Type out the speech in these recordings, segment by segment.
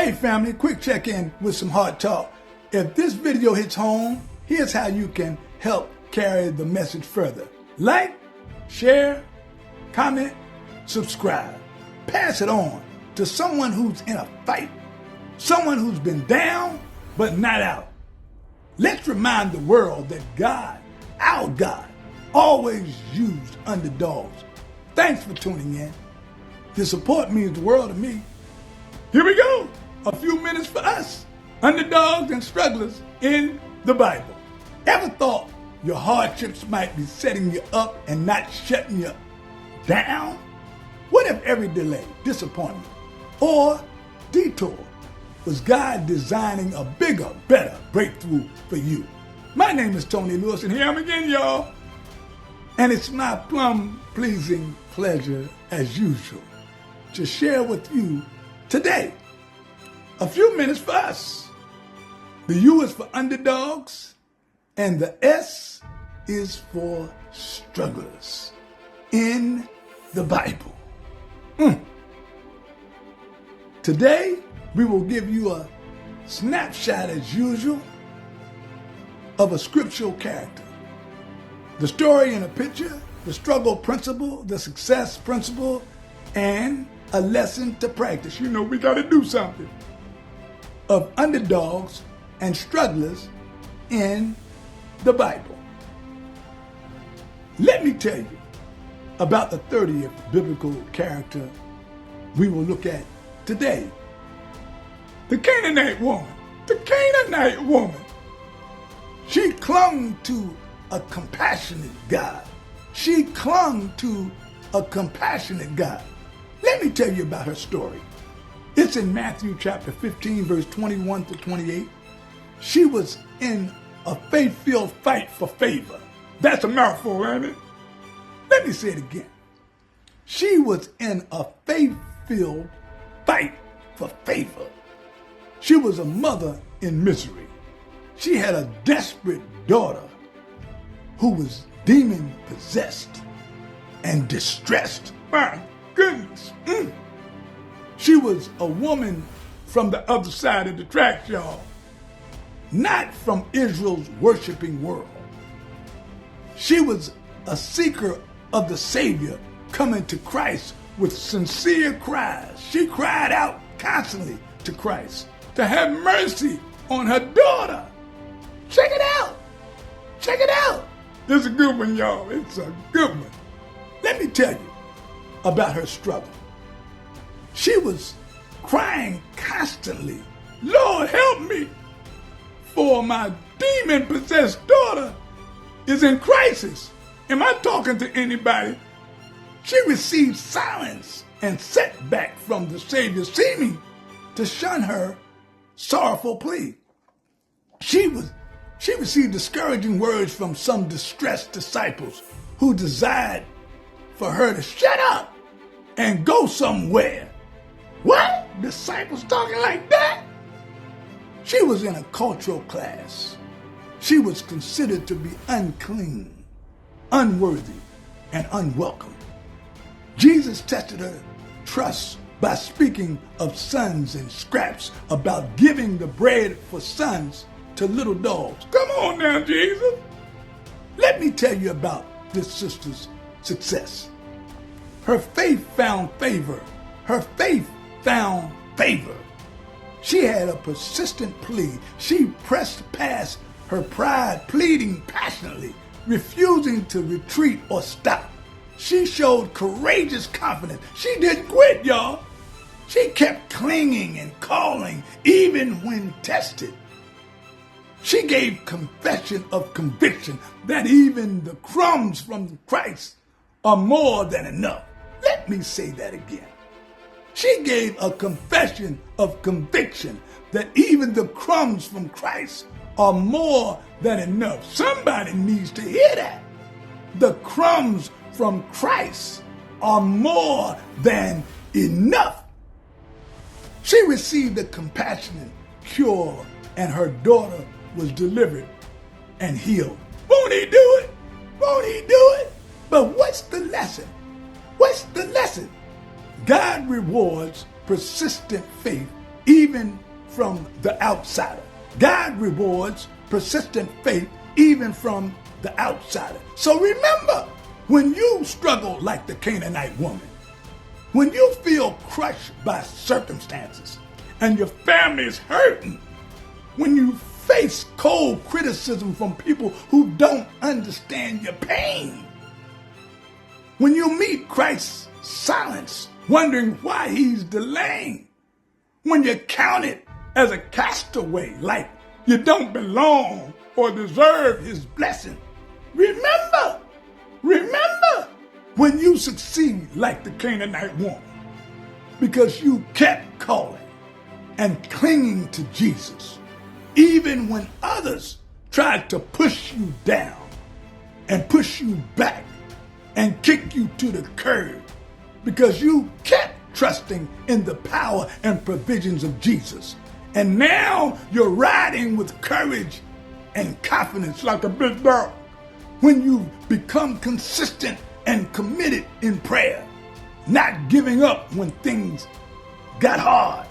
Hey family, quick check-in with some hard talk. If this video hits home, here's how you can help carry the message further. Like, share, comment, subscribe. Pass it on to someone who's in a fight, someone who's been down but not out. Let's remind the world that God, our God, always used underdogs. Thanks for tuning in. Your support means the world to me. Here we go. A few minutes for us, underdogs and strugglers in the Bible. Ever thought your hardships might be setting you up and not shutting you down? What if every delay, disappointment, or detour was God designing a bigger, better breakthrough for you? My name is Tony Lewis, and here I am again, y'all. And it's my plum-pleasing pleasure, as usual, to share with you today a few minutes for us. The U is for underdogs, and the S is for strugglers in the Bible. Today, we will give you a snapshot, as usual, of a scriptural character. The story in a picture, the struggle principle, the success principle, and a lesson to practice. You know, we got to do something. Of underdogs and strugglers in the Bible. Let me tell you about the 30th biblical character we will look at today. The Canaanite woman. The Canaanite woman. She clung to a compassionate God. She clung to a compassionate God. Let me tell you about her story. It's in Matthew chapter 15, verse 21 to 28. She was in a faith-filled fight for favor. That's a mouthful, ain't it? Let me say it again. She was in a faith-filled fight for favor. She was a mother in misery. She had a desperate daughter who was demon-possessed and distressed. My goodness. She was a woman from the other side of the tracks, y'all. Not from Israel's worshiping world. She was a seeker of the Savior coming to Christ with sincere cries. She cried out constantly to Christ to have mercy on her daughter. Check it out. Check it out. This is a good one, y'all. It's a good one. Let me tell you about her struggle. She was crying constantly, Lord, help me, for my demon-possessed daughter is in crisis. Am I talking to anybody? She received silence and setback from the Savior, seeming to shun her sorrowful plea. She received discouraging words from some distressed disciples who desired for her to shut up and go somewhere. What? Disciples talking like that? She was in a cultural class. She was considered to be unclean, unworthy, and unwelcome. Jesus tested her trust by speaking of sons and scraps, about giving the bread for sons to little dogs. Come on now, Jesus. Let me tell you about this sister's success. Her faith found favor. Her faith found favor. She had a persistent plea. She pressed past her pride, pleading passionately, refusing to retreat or stop. She showed courageous confidence. She didn't quit, y'all. She kept clinging and calling, even when tested. She gave confession of conviction that even the crumbs from Christ are more than enough. Let me say that again. She gave a confession of conviction that even the crumbs from Christ are more than enough. Somebody needs to hear that. The crumbs from Christ are more than enough. She received a compassionate cure, and her daughter was delivered and healed. Won't he do it? Won't he do it? But what's the lesson? What's the lesson? God rewards persistent faith even from the outsider. God rewards persistent faith even from the outsider. So remember, when you struggle like the Canaanite woman, when you feel crushed by circumstances and your family is hurting, when you face cold criticism from people who don't understand your pain, when you meet Christ's silence, wondering why he's delaying, when you're counted as a castaway, like you don't belong or deserve his blessing, remember when you succeed like the Canaanite woman, because you kept calling and clinging to Jesus, even when others tried to push you down and push you back and kick you to the curb, because you kept trusting in the power and provisions of Jesus. And now you're riding with courage and confidence like a big dog. When you become consistent and committed in prayer, not giving up when things got hard.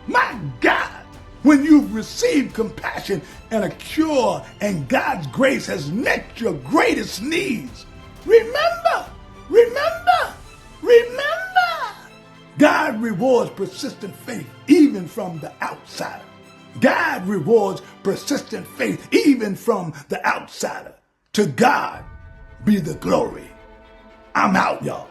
My God, when you've received compassion and a cure and God's grace has met your greatest needs. Remember, God rewards persistent faith even from the outsider. God rewards persistent faith even from the outsider. To God be the glory. I'm out, y'all.